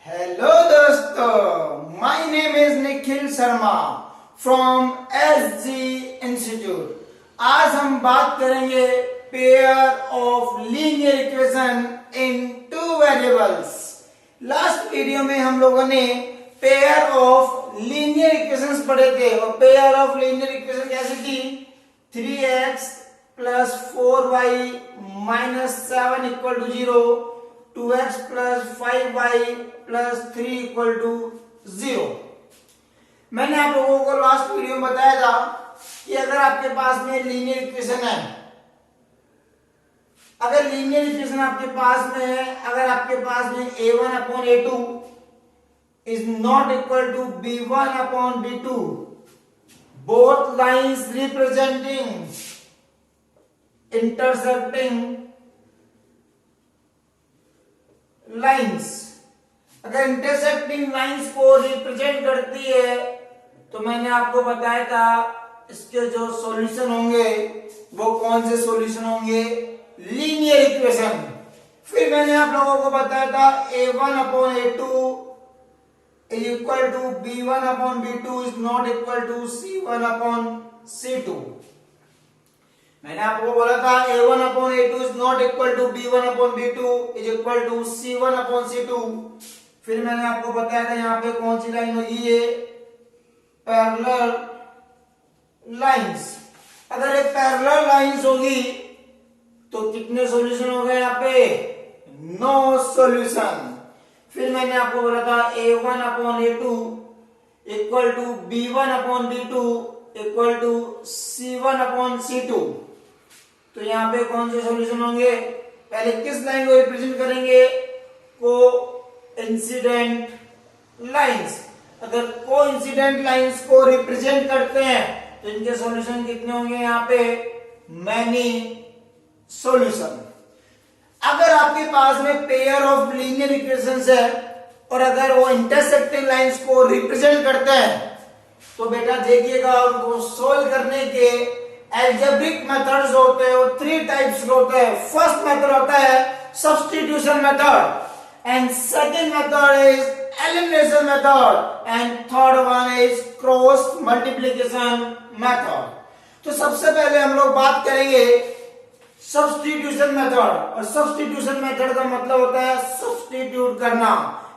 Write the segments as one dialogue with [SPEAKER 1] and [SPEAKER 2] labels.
[SPEAKER 1] Hello दोस्तों, my name is Nikhil Sharma from SG institute. आज हम बात करेंगे pair of linear equation in two variables. Last video में हम लोगों ने पेयर ऑफ लीनियर इक्वेशंस पढ़े थे और पेयर ऑफ लीनियर इक्वेशन कैसी थी? 3x plus 4y minus 7 equal to 0, 2x plus 5y plus 3 equal to 0। मैंने आप लोगों को लास्ट वीडियो में बताया था कि अगर आपके पास में लीनियर इक्वेशन है, अगर लीनियर इक्वेशन आपके पास में है, अगर आपके पास में a1 upon a2 is not equal to b1 upon b2, both lines representing intersecting lines, अगर इंटरसेक्टिंग लाइंस को रिप्रेजेंट करती है तो मैंने आपको बताया था इसके जो सॉल्यूशन होंगे वो कौन से सॉल्यूशन होंगे? Linear equation. फिर मैंने आप लोगों को बताया था a1 upon a2 is equal to b1 upon b2 is not equal to c1 upon c2। मैंने आपको बोला था a1 upon a2 is not equal to b1 upon b2 is equal to c1 upon c2। फिर मैंने आपको बताया था यहाँ पे कौन सी लाइन होगी? ये पैरेलल लाइंस। अगर ये पैरेलल लाइंस होगी तो कितने सॉल्यूशन हो गए यहाँ पे? No solution. फिर मैंने आपको बोला था a1 upon a2 equal to b1 upon b2 equal to c1 upon c2। तो यहाँ पे कौन से सॉल्यूशन होंगे? पहले किस लाइन को रिप्रेजेंट करेंगे? को इंसिडेंट लाइंस। अगर को इंसिडेंट लाइंस को रिप्रेजेंट करते हैं तो इनके सॉल्यूशन कितने होंगे? यहाँ पे मैनी सॉल्यूशन। अगर आपके पास में पेयर ऑफ लीनियर इक्वेशंस है और अगर वो इंटरसेक्टिंग लाइंस को रिप्रेजेंट करते हैं तो बेटा देखिएगा उनको सोल्व करने के एल्जेब्रिक मेथड्स होते हैं, वो 3 टाइप्स के होते हैं। फर्स्ट मेथड होता है substitution method, and second method is elimination method, and third one is cross multiplication method। तो सबसे पहले हम लोग बात करेंगे सब्स्टिट्यूशन मेथड। और सब्स्टिट्यूशन मेथड का मतलब होता है सब्स्टिट्यूट करना,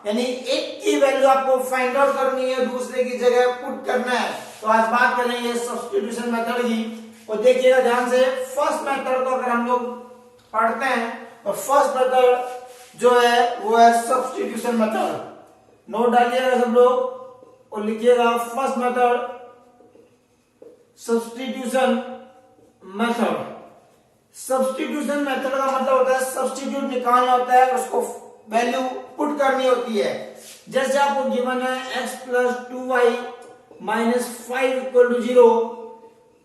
[SPEAKER 1] यानी एक की वैल्यू आपको फाइंड आउट करनी है, दूसरे की जगह पुट करना है। तो आज बात करेंगे सब्स्टिट्यूशन मेथड की। और देखिएगा ध्यान से, फर्स्ट मेथड को अगर हम लोग पढ़ते हैं और फर्स्ट मेथड जो है वो है सब्स्टिट्यूशन मेथड। नोट डालिएगा सब लोग और लिखिएगा first method substitution method. Substitution method का मतलब होता है सब्स्टिट्यूट निकालना होता है, उसको वैल्यू पुट करनी होती है। जैसे आपको गिवन है x plus 2y minus 5 equal to 0,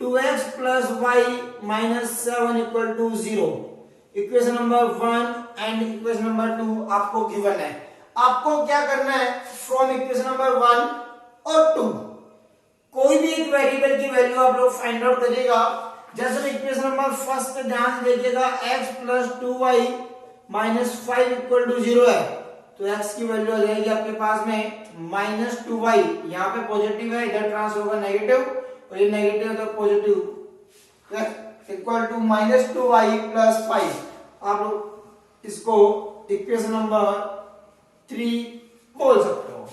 [SPEAKER 1] 2x plus y minus 7 equal to 0। Equation number 1 and equation number 2 आपको गिवन है। आपको क्या करना है? फ्रॉम इक्वेशन नंबर 1 और 2 कोई भी एक वेरिएबल की वैल्यू आप लोग फाइंड आउट करिएगा। जैसे इक्वेशन नंबर फर्स्ट पे ध्यान से देखिएगा, x plus 2y minus 5 equal to 0 है तो x की वैल्यू आ जाएगी आपके पास में माइनस 2y। यहाँ पे पॉजिटिव है, इधर ट्रांसफर होगा नेगेटिव और ये नेगेटिव है तो positive equal to minus 2y plus 5। आप लोग इसको इक्वेशन नंबर 3 बोल सकते हो।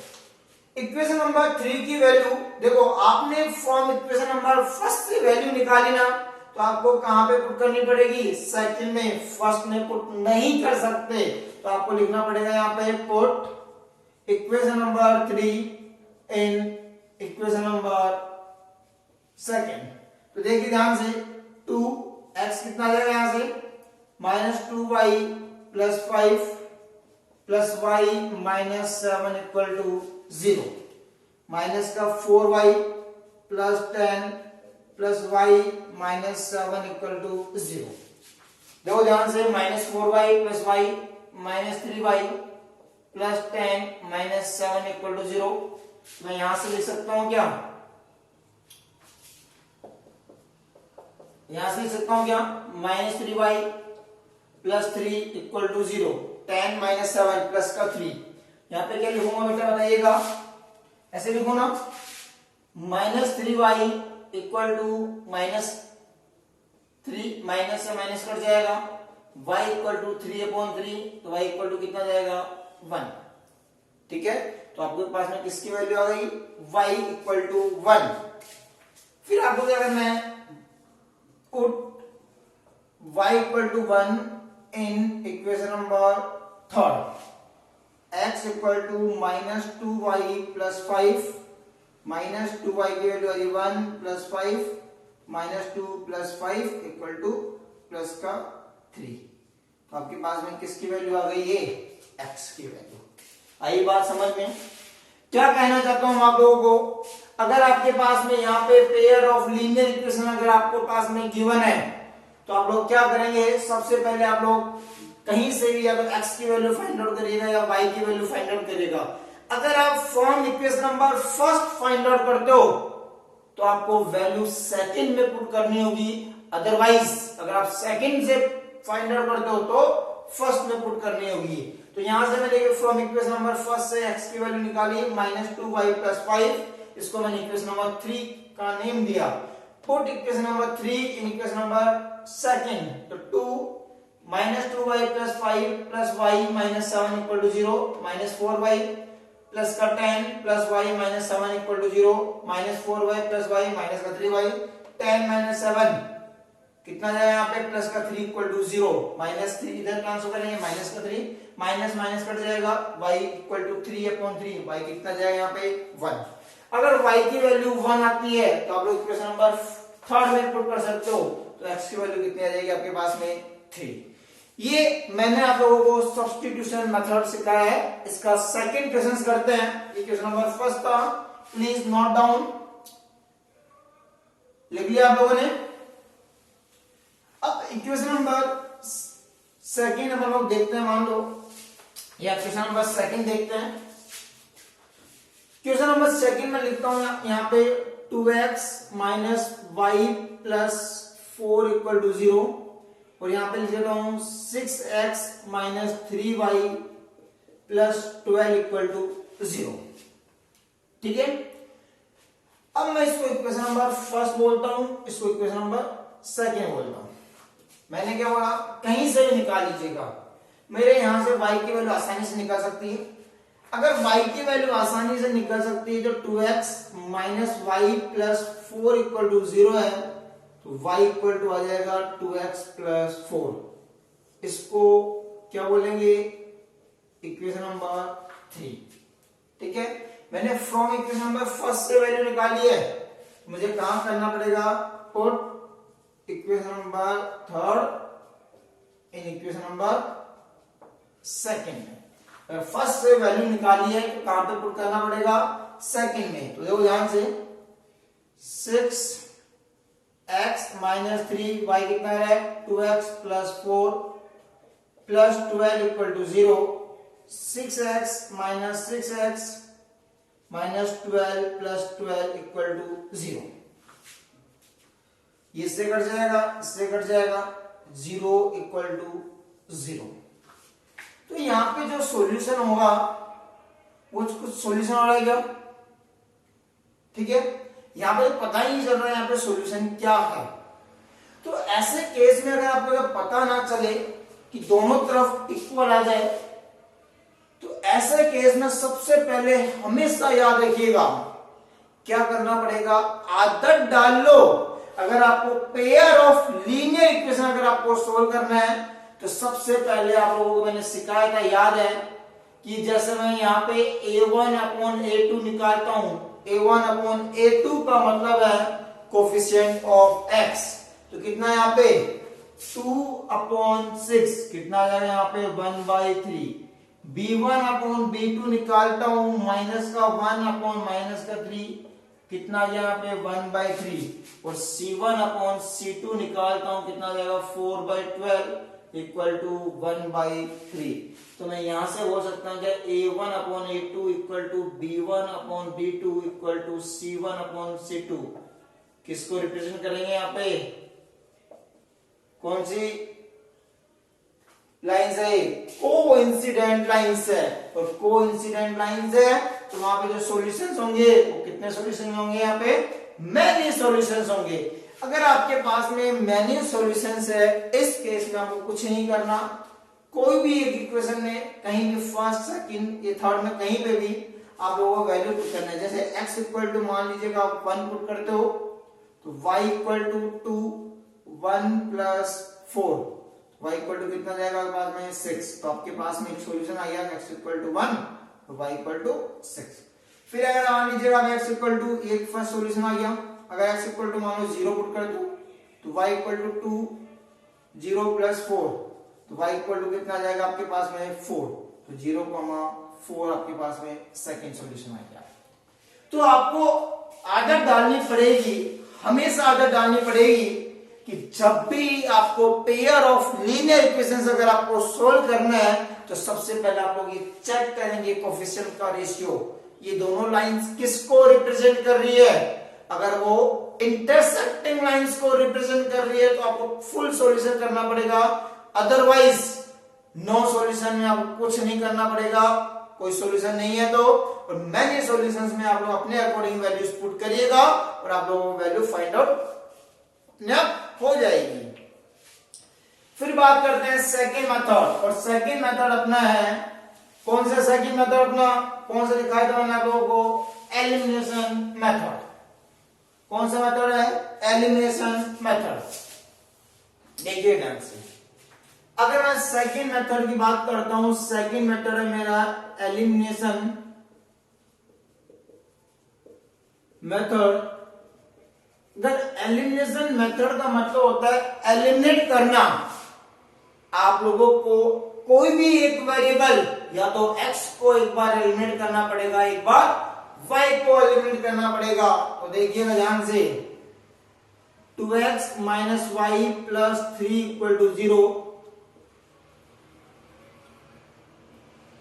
[SPEAKER 1] इक्वेशन नंबर 3 की वैल्यू देखो, आपने फ्रॉम इक्वेशन नंबर फर्स्ट से वैल्यू निकाली ना तो आपको कहां पे पुट करनी पड़ेगी? सेकंड में। फर्स्ट में पुट नहीं कर सकते तो आपको लिखना पड़ेगा यहाँ पे put equation number 3 in equation number second. तो देखिए ध्यान से, 2x कितना आ जाएगा यहां से? Minus 2y plus 5 plus y minus 7 equal to 0, minus का 4y plus 10 plus y minus 7 equal to 0। देखो ध्यान से, minus 4y plus y minus 3y plus 10 minus 7 equal to 0। मैं यहां से लिख सकता हूं क्या? यहां से लिख सकता हूं क्या? Minus 3y plus 3 equal to 0, 10 minus 7 plus का 3 यहाँ पे क्या लिखूंगा बेटा बताइएगा, ऐसे लिखो ना, -3y इक्वल टू -3, माइनस से माइनस कट जाएगा, y इक्वल टू 3/3, तो y इक्वल टू कितना जाएगा 1। ठीक है, तो आपके पास में किसकी वैल्यू आ गई, y इक्वल टू 1। फिर आपको क्या करना है, put y equal to 1 in equation number 3, x equal to -2y plus 5, -2y की वैल्यू आ गई 1 plus 5, -2 plus 5 equal to plus का 3। तो आपके पास में किसकी वैल्यू आ गई, ये x की वैल्यू। आई बात समझ में? क्या कहना चाहता हूं आप लोगों को, अगर आपके पास में यहाँ पे पेयर ऑफ लीनियर इक्वेशन अगर आपको पास में गिवन है, तो आप लोग क्या करेंगे, सबसे पहले आप लोग कहीं से भी या तो x की वैल्यू फाइंड आउट करिएगा या y की वैल्यू फाइंड आउट करिएगा। अगर आप from equation number first find out करते हो तो आपको वैल्यू सेकंड में पुट करनी होगी, अदरवाइज अगर आप सेकंड से फाइंड आउट करते हो तो फर्स्ट में पुट करनी होगी। तो यहां से मैंने फ्रॉम इक्वेशन नंबर फर्स्ट से x की वैल्यू निकाली -2y प्लस 5, इसको मैंने इक्वेशन नंबर 3 का नेम दिया। Put equation number 3 in equation number second, तो 2 -2y plus 5 plus y -7 equal to 0, -4y plus का 10 plus y -7 equal to 0, -4y plus y minus का 3y, 10 - 7 कितना जाएगा यहाँ पे, प्लस का 3 इक्वल टू 0, -3 इधर ट्रांसफर करेंगे, माइनस का 3, माइनस माइनस कट जाएगा, y इक्वल टू 3/3, y कितना जाएगा यहाँ पे 1। अगर y की वैल्यू 1 आती है तो आप लोग इक्वेशन नंबर 3 में पुट कर सकते हो, तो x की वैल्यू कितनी आ जाएगी आपके पास में 3। ये मैंने आप लोगों को सब्स्टिट्यूशन मेथड सिखाया है। इसका सेकंड क्वेश्चन करते हैं। इक्वेशन नंबर फर्स्ट था, प्लीज नोट डाउन, लिख लिया आप लोगों ने। अब इक्वेशन नंबर सेकंड हम लोग देखते हैं, मान लो या इक्वेशन नंबर सेकंड देखते हैं। इक्वेशन नंबर सेकंड में लिखता हूं यहाँ पे 2x minus y plus 4 equal to 0, और यहां पे लिख देता हूं 6x minus 3y plus 12 equal to 0। ठीक है, अब मैं इसको इक्वेशन नंबर फर्स्ट बोलता हूं, इसको इक्वेशन नंबर सेकेंड बोलता हूं। मैंने क्या बोला, कहीं से भी निकाल लीजिएगा, मेरे यहां से y की वैल्यू आसानी से निकल सकती है। अगर y की वैल्यू आसानी से निकल सकती है तो 2x minus y plus 4 equal to 0 है, तो y इक्वल टू आ जाएगा 2x प्लस 4। इसको क्या बोलेंगे, इक्वेशन नंबर 3। ठीक है, मैंने फ्रॉम इक्वेशन नंबर फर्स्ट से वैल्यू निकाली है, मुझे काम करना पड़ेगा put equation number third in equation number second. First से वैल्यू निकाली है तो कहां पे पुट करना पड़ेगा, सेकेंड में। तो देखो ध्यान से, 6x माइनस 3y कितना है 2x plus 4 plus 12 equal to 0, 6x minus 6x minus 12 plus 12 equal to 0। ये इससे कट जाएगा, इससे कट जाएगा, 0 इक्वल टू 0। तो यहां पे जो सॉल्यूशन होगा वो कुछ सॉल्यूशन हो रहा है क्या, ठीक है, यहां पे पता ही नहीं चल रहा है यहाँ पे सॉल्यूशन क्या है। तो ऐसे केस में अगर आपको पता ना चले कि दोनों तरफ इक्वल आ जाए, तो ऐसे केस में सबसे पहले हमेशा याद रखिएगा क्या करना पड़ेगा, आदत डाल लो। अगर आपको पेयर ऑफ लीनियर इक्वेशन अगर आपको सोल्व करना है तो सबसे पहले आप लोगों को मैंने सिखाया था, याद है कि जैसे मैं यहाँ पे a1/a2 निकालता हूं, a1/a2 का मतलब है कोफिशिएंट ऑफ x, तो कितना यहाँ पे 2/6, कितना आ जाएगा यहाँ पे 1/3। b1/b2 निकालता हूं, माइनस का 1/-3, कितना आ यहाँ पे 1/3, और c1/c2 निकालता हूं, कितना आ जाएगा 4/12 इक्वल टू 1/3। तो मैं यहां से बोल सकता हूं कि a1/a2 equal to b1/b2 equal to c1/c2। किसको रिप्रेजेंट करेंगे यहाँ पे, कौन सी लाइन से, कोइंसिडेंट लाइंस है, और कोइंसिडेंट लाइंस है तो वहां पे जो सॉल्यूशंस होंगे वो कितने सॉल्यूशन होंगे, यहाँ पे मैनी सॉल्यूशंस होंगे। अगर आपके पास में मैनी सॉल्यूशंस है, इस केस में आपको कुछ नहीं करना, कोई भी एक इक्वेशन में कहीं भी फर्स्ट सेकंड या थर्ड में कहीं पे भी आप लोगों को वैल्यू पुट करना है। जैसे x इक्वल टू मान लीजिएगा आप 1 पुट करते हो तो y equal to 2 1 plus 4, y equal to कितना जाएगा आपके पास में 6, तो आपके पास में एक सॉल्यूशन आ गया x इक्वल टू 1 तो y इक्वल टू 6। फिर अगर मान लीजिएगा x इक्वल टू एक फर्स्ट सॉल्यूशन आ गया, अगर x इक्वल टू मान लो 0 पुट कर दो तो y इक्वल टू 2 0 प्लस 4 तो y इक्वल टू कितना जाएगा आपके पास में 4, तो 0,4 आपके पास में सेकंड सॉल्यूशन आ गया। तो आपको आदत डालनी पड़ेगी, हमेशा आदत डालनी पड़ेगी कि जब भी आपको पेयर ऑफ लीनियर इक्वेशंस अगर आपको सोल्व करना है तो सबसे पहले आप लोग ये चेक करेंगे कोफिशिएंट का रेशियो, ये दोनों लाइंस किसको रिप्रेजेंट कर रही है। अगर वो इंटरसेक्टिंग लाइंस को रिप्रेजेंट कर रही है तो आपको फुल सॉल्यूशन करना पड़ेगा, अदरवाइज नो सॉल्यूशन में आपको कुछ नहीं करना पड़ेगा, कोई सॉल्यूशन नहीं है तो। और मैनी सॉल्यूशंस में आप लोग अपने अकॉर्डिंग वैल्यूज पुट करिएगा और आप लोगों को वैल्यू फाइंड आउट अपने आप हो जाएगी। फिर बात करते हैं सेकंड मेथड, और सेकंड मेथड अपना है कौन सा, सेकंड मेथड अपना कौन सा दिखाया था मैंने आप लोगों को, एलिमिनेशन मेथड। कौन सा मेथड है, एलिमिनेशन मेथड। देखिए ध्यान से, अगर मैं सेकंड मेथड की बात करता हूं, सेकंड मेथड है मेरा एलिमिनेशन मेथड। अगर एलिमिनेशन मेथड का मतलब होता है एलिमिनेट करना, आप लोगों को कोई भी एक वेरिएबल या तो x को एक बार एलिमिनेट करना पड़ेगा, एक बार y को एलिमिनेट करना पड़ेगा। तो देखिएगा ध्यान से, 2x minus y plus 3 equal to 0,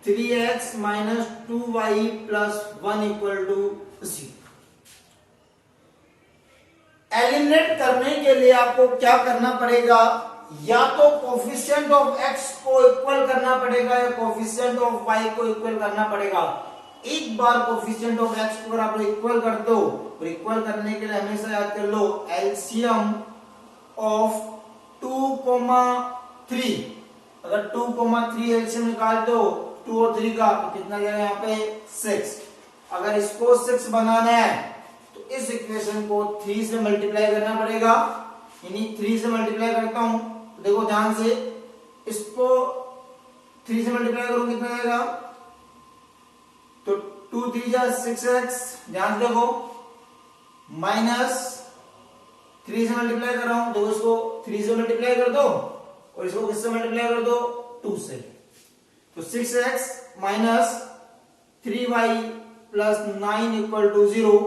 [SPEAKER 1] 3x minus 2y plus 1 equal to 0। Eliminate करने के लिए आपको क्या करना पड़ेगा, या तो कोफिशिएंट ऑफ x को इक्वल करना पड़ेगा या कोफिशिएंट ऑफ y को इक्वल करना पड़ेगा। एक बार कोफिशिएंट ऑफ x को अगर आप लोग इक्वल कर दो, और इक्वल करने के लिए हमेशा याद कर लो एलसीएम ऑफ 2,3। अगर 2,3 एलसीएम निकाल दो 2 और 3 का तो कितना जाएगा यहाँ पे 6। अगर इसको 6 बनाना है तो इस इक्वेशन को 3 से मल्टीप्लाई करना पड़ेगा, यानी 3 से मल्टीप्लाई करता हूं तो देखो ध्यान से, इसको 3 से मल्टीप्लाई करूं कितना आएगा, तो 2 3 जा 6x, ध्यान से देखो, माइनस 3 से मल्टीप्लाई कर रहा हूं, देखो इसको 3 से मल्टीप्लाई कर दो और इसको किससे मल्टीप्लाई कर दो 2 से, तो 6x minus 3y plus 9 equal to 0।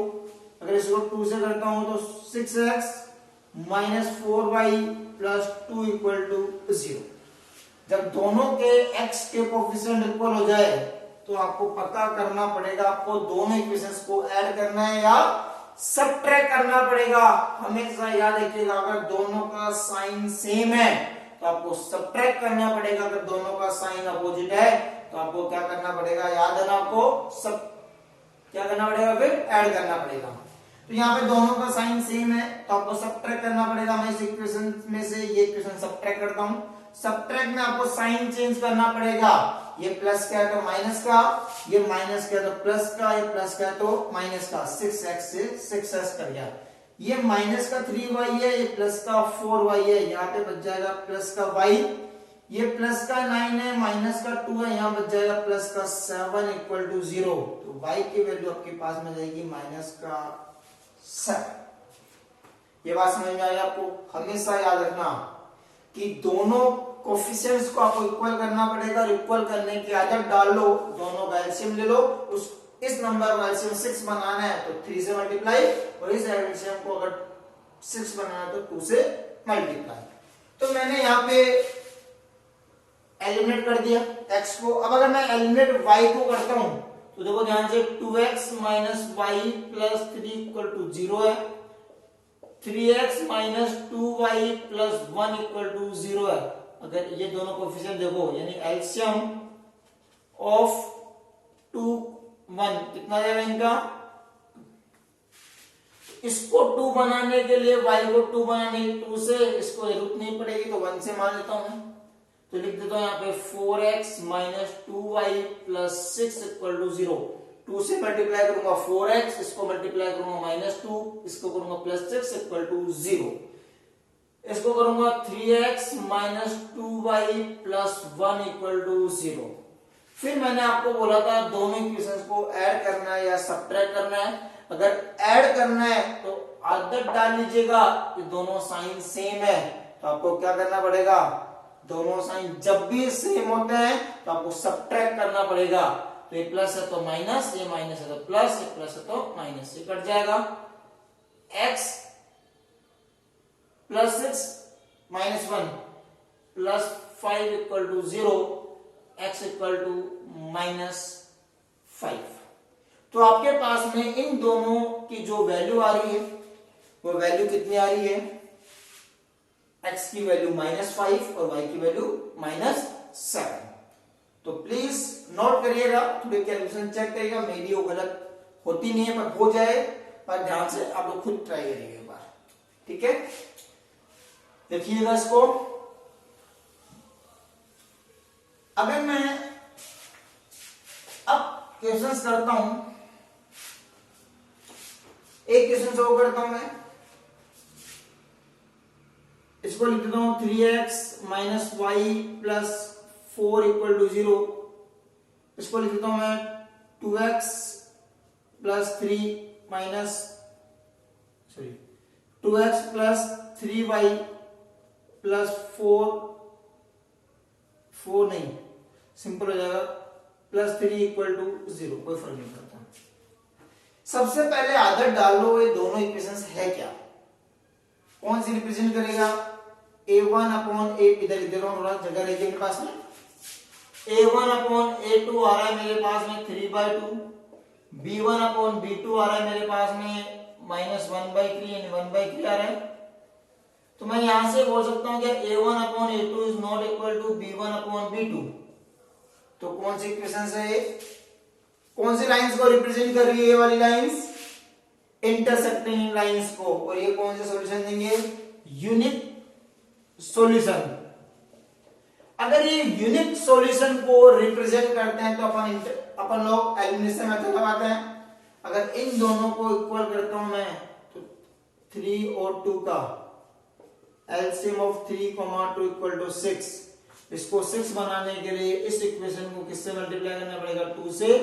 [SPEAKER 1] अगर इसको 2 से करता हूं तो 6x minus 4y plus 2 equal to 0। जब दोनों के x के कोफिशिएंट इक्वल हो जाए तो आपको पता करना पड़ेगा आपको दोनों इक्वेशंस को ऐड करना है या सबट्रैक्ट करना पड़ेगा। हमेशा याद रखिएगा, अगर दोनों का साइन सेम है तो आपको सबट्रैक्ट करना पड़ेगा, अगर दोनों का साइन अपोजिट है तो आपको क्या करना पड़ेगा, याद है ना, आपको सब क्या करना पड़ेगा, फिर ऐड करना पड़ेगा। तो यहाँ पे दोनों का साइन सेम है तो आपको सबट्रैक्ट करना पड़ेगा। मैं इस इक्वेशन में से ये इक्वेशन सबट्रैक्ट करता हूं, सबट्रैक्ट में आपको साइन चेंज करना पड़ेगा, ये प्लस का है तो माइनस का, ये माइनस का है तो प्लस का, ये प्लस का है तो माइनस का, 6x से 6s कर गया, ये माइनस का 3y है, ये प्लस का 4y है, यहाँ पे बच जाएगा प्लस का y, ये प्लस का 9 है, माइनस का 2 है, यहाँ बच जाएगा प्लस का 7 इक्वल टू 0। तो y की वैल्यू आपके पास में जाएगी माइनस का 7। ये बात समझ में आई आपको। हमेशा याद रखना कि दोनों कोफिशिएंट्स को आपको इक्वल करना पड़ेगा, और इक्वल करने की आदत डाल लो, दोनों का एलसीएम ले लो, उस इस नंबर का एलसीएम 6 बनाना है तो 3 से मल्टीप्लाई, और इस एलसीएम को अगर 6 बनाना है तो 2 से मल्टीप्लाई। तो मैंने यहाँ पे एलिमिनेट कर दिया x को। अब अगर मैं एलिमिनेट y को करता हूं तो देखो ध्यान से, 2x minus y plus 3 equal to 0 है, 3x minus 2y plus 1 equal to 0 है। अगर ये दोनों कोफिशिएंट देखो, यानी एलसीएम ऑफ 2 1 कितना जाएगा इनका। इसको 2 बनाने के लिए y को 2 बनाने 2 से इसको जरूरत नहीं पड़ेगी तो 1 से मान लेता हूं मैं। तो लिख देता हूं यहाँ पे 4x minus 2y plus 6 equal to 0। 2 से मल्टीप्लाई करूंगा 4x, इसको मल्टीप्लाई करूंगा माइनस 2, इसको करूंगा प्लस 6 इक्वल टू 0। इसको करूंगा 3x minus 2y plus 1 equal to 0। फिर मैंने आपको बोला था दोनों इक्वेशंस को ऐड करना है या सब्ट्रैक्ट करना है। अगर ऐड करना है तो आदत डाल लीजिएगा कि दोनों साइन सेम है, तो आपको क्या करना पड़ेगा, दोनों साइन जब भी सेम होते हैं तो आपको सब्ट्रैक्ट करना पड़ेगा। तो ये प्लस है तो माइनस, ये माइनस है तो प्लस, ये प्लस है तो माइनस, ये कट जाएगा। x plus 6 minus 1 plus 5 equal to 0, x equal to minus 5। तो आपके पास में इन दोनों की जो वैल्यू आ रही है वो वैल्यू कितनी आ रही है, x की वैल्यू -5 और y की वैल्यू -7। तो प्लीज नोट करिएगा, थोड़ी कैलकुलेशन चेक करिएगा, मेरी वो गलत होती नहीं है पर हो जाए, पर ध्यान से आप लोग खुद ट्राई करिएगा एक बार, ठीक है। देखिएगा इसको, अगर मैं अब क्वेश्चंस करता हूं, एक क्वेश्चन सॉल्व करता हूं मैं, इसको लिख देता हूं 3x minus y plus 4 equal to 0। इसको लिख देता हूं मैं 2x plus 3 minus 2x plus 3y plus 4 नहीं, सिंपल हो जाएगा, प्लस 3 इक्वल टू 0, कोई फर्क नहीं पड़ता। सबसे पहले आदत डाल लो ये दोनों इक्वेशंस है क्या, कौन सी रिप्रेजेंट करेगा, a1 अपॉन a, इधर इधर थोड़ा जगह रहेगी मेरे पास में, a1 अपॉन a2 आ रहा है मेरे पास में 3/2, b1 अपॉन b2 आ रहा है मेरे पास में -1/3 यानी 1/3 आ रहा है। तो मैं यहां से बोल सकता हूं कि a1 upon a2 is not equal to b1 upon b2। तो कौन सी इक्वेशंस है ये, कौन सी लाइंस को रिप्रेजेंट कर रही है, ये वाली लाइंस इंटरसेक्टिंग लाइंस को, और ये कौन से सॉल्यूशन देंगे, यूनिक सॉल्यूशन। अगर ये यूनिक सॉल्यूशन को रिप्रेजेंट करते हैं तो अपन लोग एलिमिनेशन मेथड लगाते हैं। अगर इन दोनों को इक्वल करता हूं मैं तो 3 और 2 का एलसीएम ऑफ 3, 2 इक्वल टू 6। इसको 6 बनाने के लिए इस इक्वेशन को किससे मल्टीप्लाई करना पड़ेगा, 2 से,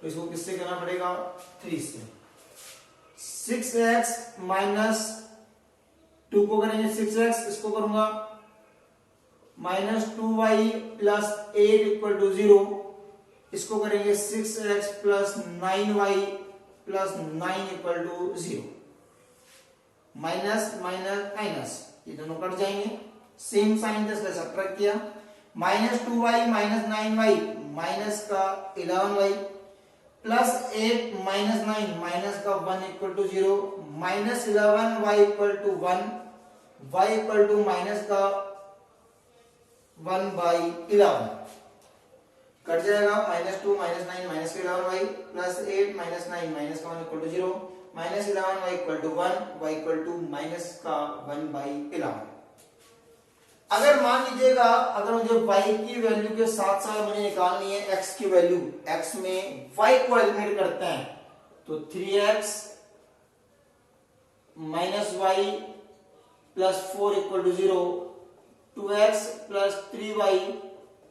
[SPEAKER 1] तो इसको किससे करना पड़ेगा, 3 से। 6x माइनस 2 को करेंगे 6x, इसको करूंगा -2y प्लस 8 इक्वल टू 0, इसको करेंगे 6x plus 9y plus 9 equal to 0। Minus minus minus ये दोनों कट जाएंगे, सेम साइन का सब्ट्रैक्ट किया, -2y माइनस 9y माइनस का 11y प्लस 8 माइनस 9 माइनस का 1 equal to 0, -11y equal to 1, y equal to minus का 1/11 कट जाएगा, -2 minus 9 minus का 11y प्लस 8 माइनस 9 माइनस का 1 equal to 0, -11y equal to 1, y equal to minus का 1/11। अगर मान लीजिएगा अगर मुझे y की वैल्यू के साथ साथ मुझे निकालनी है x की वैल्यू, x में y को एलिमिनेट करते हैं तो 3x minus y plus 4 equal to 0, 2x plus 3y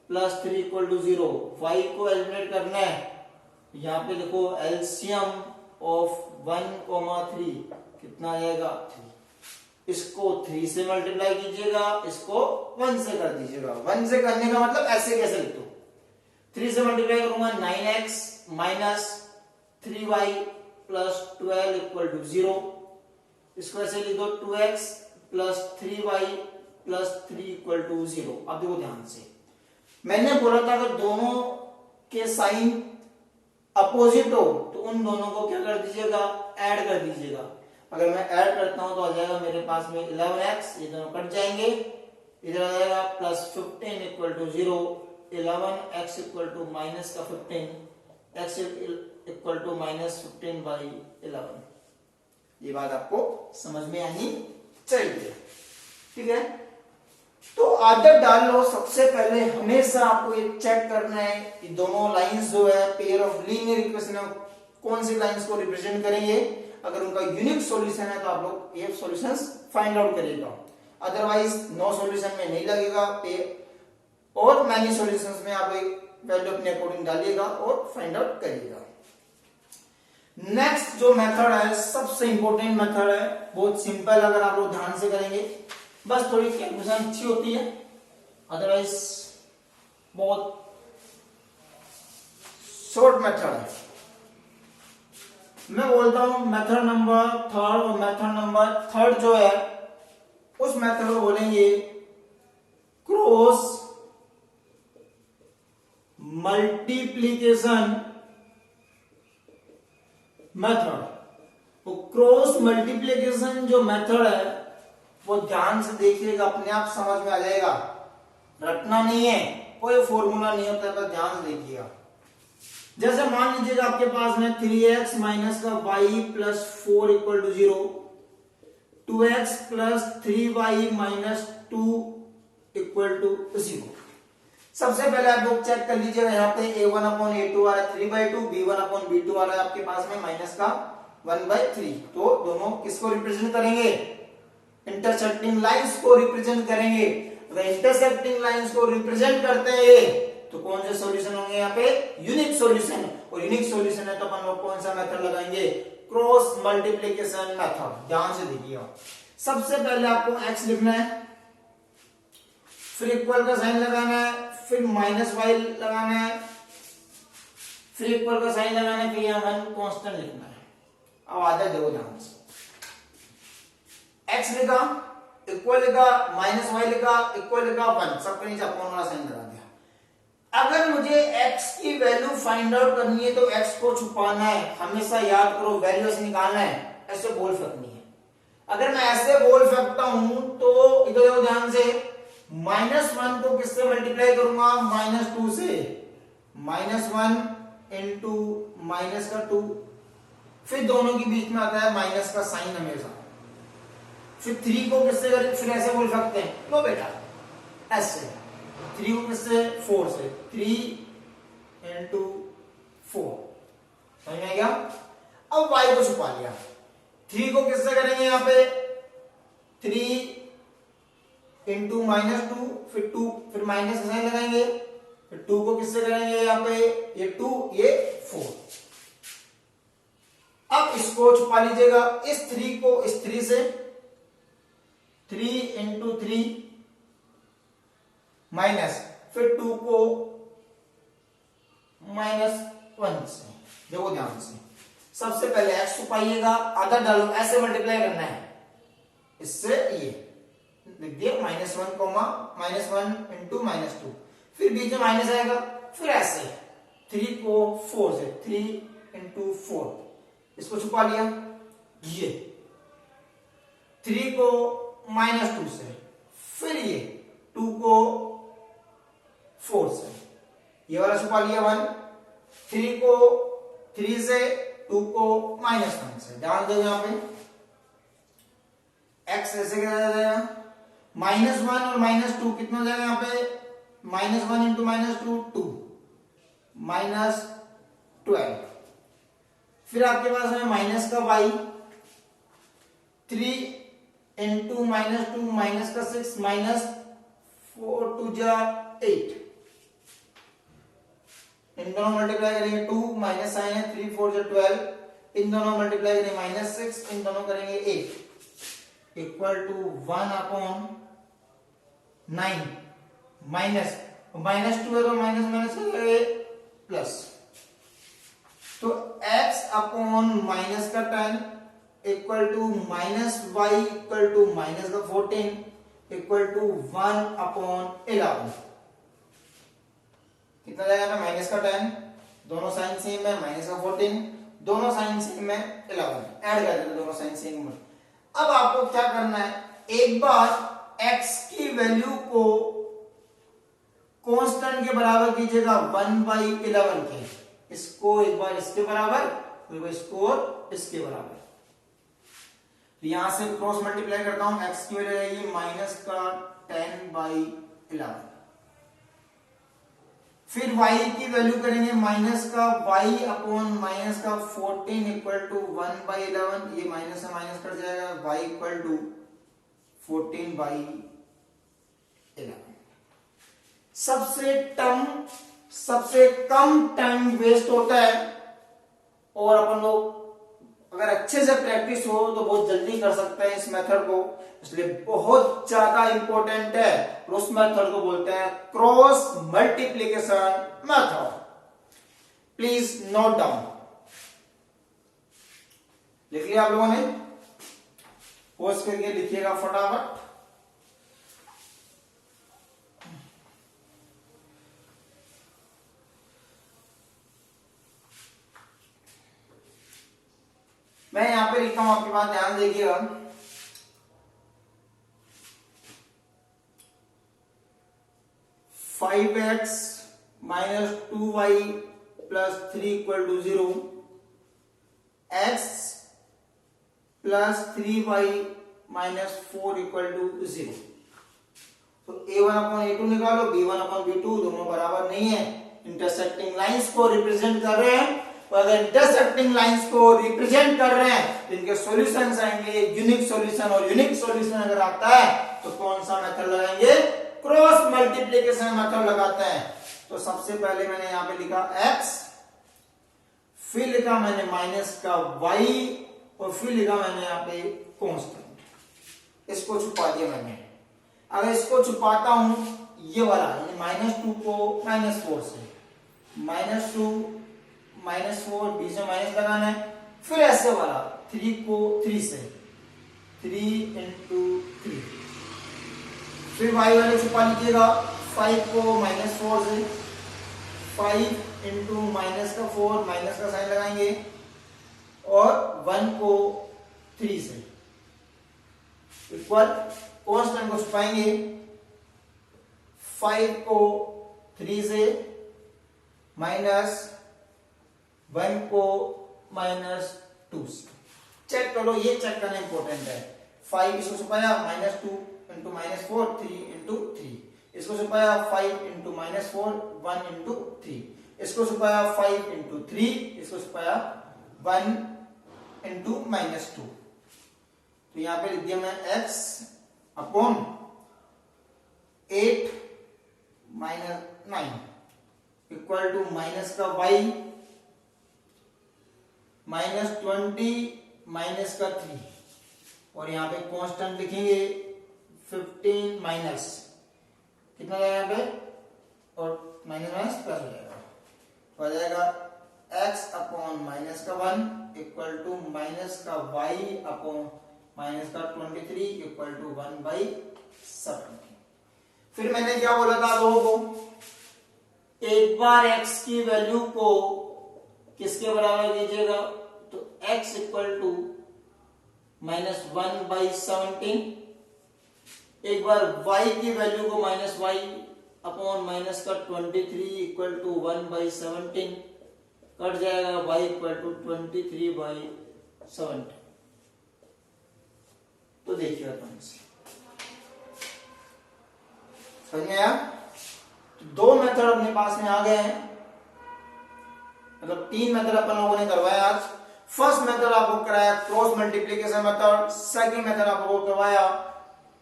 [SPEAKER 1] plus 3 equal to 0, y को एलिमिनेट करना है, यहाँ पे देखो एलसीएम ऑफ 1, 3 कितना आएगा 3, इसको 3 से मल्टीप्लाई कीजिएगा, इसको 1 से कर दीजिएगा। 1 से करने का मतलब ऐसे कैसे लिख दो, 3 से मल्टीप्लाई करूंगा 9x minus 3y plus 12 equal to 0, इसको ऐसे लिख दो 2x plus 3y plus 3 equal to 0। अब देखो ध्यान से, मैंने बोला था अगर दोनों के साइन अपोजिट हो तो उन दोनों को क्या कर दीजिएगा, ऐड कर दीजिएगा। अगर मैं ऐड करता हूं तो आ जाएगा मेरे पास में 11x, ये दोनों कट जाएंगे, इधर आ जाएगा plus 15 equal to 0, 11 x equal to minus का 15 x इक्वल टू -15/11। ये बात आपको समझ में आनी चाहिए, ठीक है। तो आदत डाल लो, सबसे पहले हमेशा आपको ये चेक करना है कि दोनों लाइंस जो है पेयर ऑफ लीनियर इक्वेशन है, कौन सी लाइंस को रिप्रेजेंट करेंगे। अगर उनका यूनिक सॉल्यूशन है तो आप लोग ये सॉल्यूशंस फाइंड आउट करिएगा, अदरवाइज नो सॉल्यूशन में नहीं लगेगा। और मैनी सॉल्यूशंस में आप वैल्यू अपने अकॉर्डिंग डालिएगा और फाइंड आउट करिएगा। नेक्स्ट जो मेथड है सबसे इंपॉर्टेंट मेथड है, बहुत सिंपल, अगर आप लोग ध्यान से करेंगे, बस थोड़ी कैलकुलेशन अच्छी होती है, अदरवाइज बहुत शॉर्ट मेथड है। मैं बोलता हूं मेथड नंबर थर्ड, और मेथड नंबर थर्ड जो है उस मेथड को बोलेंगे क्रॉस मल्टीप्लीकेशन मेथड। तो क्रॉस मल्टीप्लीकेशन जो मेथड है वो ध्यान से देखिएगा, अपने आप समझ में आ जाएगा, रटना नहीं है, कोई फॉर्मूला नहीं होता है, बस ध्यान से देखिएगा। जैसे मान लीजिएगा आपके पास में 3x माइनस का y plus 4 equal to 0, 2x plus 3y minus 2 equal to 0। सबसे पहले आप लोग चेक कर लीजिएगा, यहाँ पे a1 अपॉन a2 आ रहा है 3/2, b1 अपॉन b2 आ रहा है आपके पास में माइनस का 1/3। तो दोनों किसको रिप्रेजेंट करेंगे, इंटरसेक्टिंग लाइंस को रिप्रेजेंट करेंगे। अगर इंटरसेक्टिंग लाइंस को रिप्रेजेंट करते हैं तो कौन से सॉल्यूशन होंगे, यहाँ पे यूनिक सॉल्यूशन। और यूनिक सॉल्यूशन है तो अपन लोग कौन सा मेथड लगाएंगे, क्रॉस मल्टीप्लिकेशन मेथड। ध्यान से देखिएगा, सबसे पहले आपको x लिखना है, फिर इक्वल का साइन लगाना है, फिर माइनस y लगाना है, फिर इक्वल का साइन लगाना है, फिर यहाँ 1 कांस्टेंट लिखना है। अब आधा देखो ध्यान से, x लिखा, इक्वल लिखा, माइनस y लिखा, इक्वल लिखा, 1, सबके नीचे अपॉन वाला साइन लगा दिया। अगर मुझे x की वैल्यू फाइंड आउट करनी है तो x को छुपाना है, हमेशा याद करो, वैल्यू ऐसे निकालना है, ऐसे बोल फेंकनी है। अगर मैं ऐसे बोल फेंकता हूं तो इधर देखो ध्यान से, -1 को किससे मल्टीप्लाई करूंगा, -2 से, -1 इंटू माइनस का 2, फिर दोनों के बीच में आता है माइनस का साइन हमेशा। फिर 3 को किससे करें, फिर ऐसे बोल सकते हैं, लो बेटा ऐसे, 3 को किससे, 4 से, 3 इंटू 4, समझ में आ गया। अब y को छुपा लिया, 3 को किससे करेंगे, यहाँ पे 3 इंटू -2, फिर 2, फिर माइनस का साइन लगाएंगे, फिर 2 को किससे करेंगे, यहाँ पे ये 2, ये 4। अब इसको छुपा लीजिएगा, इस 3 को इस 3 से, 3 इंटू 3 माइनस, फिर 2 को -1 से। देखो ध्यान से, सबसे पहले x छुपाइएगा, आधा डालो, ऐसे मल्टीप्लाई करना है, इससे ये लिख दिया -1 कोमा -1 इंटू -2, फिर बीच में माइनस आएगा, फिर ऐसे 3 को 4 से, 3 इंटू 4, इसको छुपा लिया, ये 3 को -2 से, फिर ये 2 को 4 से, ये वाला छुपा लिया 1, 3 को 3 से, 2 को -1 से। ध्यान दो, यहाँ पे x ऐसे क्या जाएगा, -1 और -2 कितना हो जाएगा, यहाँ पे -1 इंटू -2 2, -12, फिर आपके पास है माइनस का y, 3 इंटू -2 माइनस का 6, -4 2 जा 8, इन दोनों मल्टीप्लाई करेंगे 2, माइनस साइन है, 3 4 जा 12, इन दोनों मल्टीप्लाई करेंगे -6, इन दोनों करेंगे 8, इक्वल टू 1 अपॉन 9, माइनस -2 है तो माइनस प्लस, तो x अपॉन माइनस का 10 equal to -y equal to minus का 14 इक्वल टू 1 अपॉन 11। कितना जाएगा, माइनस का 10, दोनों साइन सेम है, माइनस का 14, दोनों साइन सेम है, 11, ऐड कर देते दोनों साइन सेम में। अब आपको क्या करना है, एक बार x की वैल्यू को कांस्टेंट के बराबर कीजिएगा 1/11 के, इसको एक बार इसके बराबर, एक बार इसको और इसके बराबर। तो यहां से क्रॉस मल्टीप्लाई करता हूं, x की वैल्यू रहेगी माइनस का 10/11, फिर y की वैल्यू करेंगे माइनस का y अपॉन माइनस का 14 इक्वल टू 1/11, ये माइनस से माइनस कट जाएगा, y इक्वल टू 14/11। सबसे कम टाइम वेस्ट होता है, और अपन लोग अगर अच्छे से प्रैक्टिस हो तो बहुत जल्दी कर सकते हैं इस मेथड को, इसलिए बहुत ज्यादा इंपॉर्टेंट है। और उस मेथड को बोलते हैं cross multiplication method. Please note down, लिख लिया आप लोगों ने? पॉज करके लिखिएगा फटाफट। मैं यहां पे लिखता हूं, आपके पास ध्यान देखिएगा। Five x minus 2y plus 3 equal to 0, x plus 3y minus 4 equal to 0। तो a1 अपॉन a2 निकालो, b1 अपॉन b2 दोनों बराबर नहीं है, इंटरसेक्टिंग लाइंस को रिप्रेजेंट कर रहे हैं। तो अगर इंटरसेक्टिंग लाइंस को रिप्रेजेंट कर रहे हैं तो इनके सॉल्यूशंस आएंगे यूनिक सॉल्यूशन, और यूनिक सॉल्यूशन अगर आता है तो कौन सा मेथड लगाएंगे? क्रॉस मल्टीप्लिकेशन मेथड लगाते हैं। तो सबसे पहले मैंने यहां पे लिखा x, फिर लिखा मैंने माइनस का y, और फिर लिखा मैंने यहां पे कांस्टेंट। इसको छुपा दिया मैंने। अगर इसको छुपाता हूं, ये वाला यानी -2 को -4 से, -2 -4 बीच में माइनस लगाना है, फिर ऐसे वाला 3 को 3 से, 3 into 3, फिर y वाले छुपा लीजिएगा 5 को -4 से, 5 into -4 माइनस का साइन लगाएंगे, और 1 को 3 से इक्वल कांस्टेंट को छुपाएंगे 5 को 3 से, माइनस 1 को -2 से। चेक करो, ये चेक करना इंपॉर्टेंट है। 5 इसको छुपाया, -2 into -4, 3 into 3, इसको छुपाया 5 into -4, 1 into 3, इसको छुपाया 5 into 3, इसको छुपाया 1 into -2। तो यहां पे लिख दिया मैं x upon 8 - 9 equal to minus का y -20 माइनस का 3, और यहां पे कांस्टेंट लिखेंगे 15 माइनस कितना जाएगा यहाँ पे, और माइनस प्लस हो जाएगा, तो आ जाएगा x अपॉन माइनस का 1 इक्वल टू माइनस का y अपॉन माइनस का 23 इक्वल टू 1/17। फिर मैंने क्या बोला था आप लोगों को, एक बार x की वैल्यू को किसके बराबर कीजिएगा, तो x इक्वल टू -1/17, एक बार y की वैल्यू को -y अपॉन माइनस का 23 इक्वल टू 1/17 कट जाएगा, y इक्वल टू 23/17। तो देखिए अपन समझ में आया? दो मेथड अपने पास में आ गए हैं, मतलब 3 मेथड अपन लोगों ने करवाया आज। फर्स्ट मेथड आपको कराया cross multiplication method, second method आपको करवाया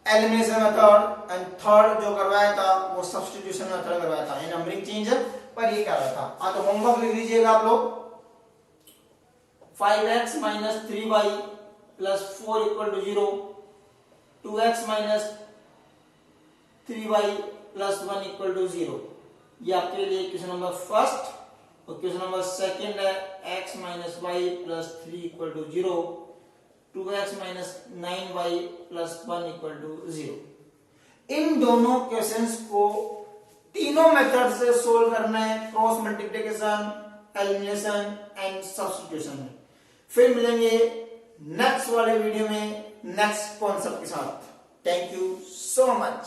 [SPEAKER 1] एलिमिनेशन मेथड, एंड थर्ड जो करवाया था वो सब्स्टिट्यूशन मेथड करवाया था। ये नंबरिंग चेंज है पर ये क्या रहा था। हाँ तो होमवर्क लिख लीजिएगा आप लोग। 5x - 3y + 4 = 0, 2x - 3y + 1 = 0। ये आपके लिए क्वेश्चन नंबर फर्स्ट, और क्वेश्चन नंबर सेकंड है x - y + 3 = 0, 2x - 9y + 1 = 0। इन दोनों क्वेश्चंस को तीनों मेथड से सोल्व करना है, cross multiplication, elimination and substitution में। फिर मिलेंगे नेक्स्ट वाले वीडियो में नेक्स्ट कॉन्सेप्ट के साथ। Thank you so much.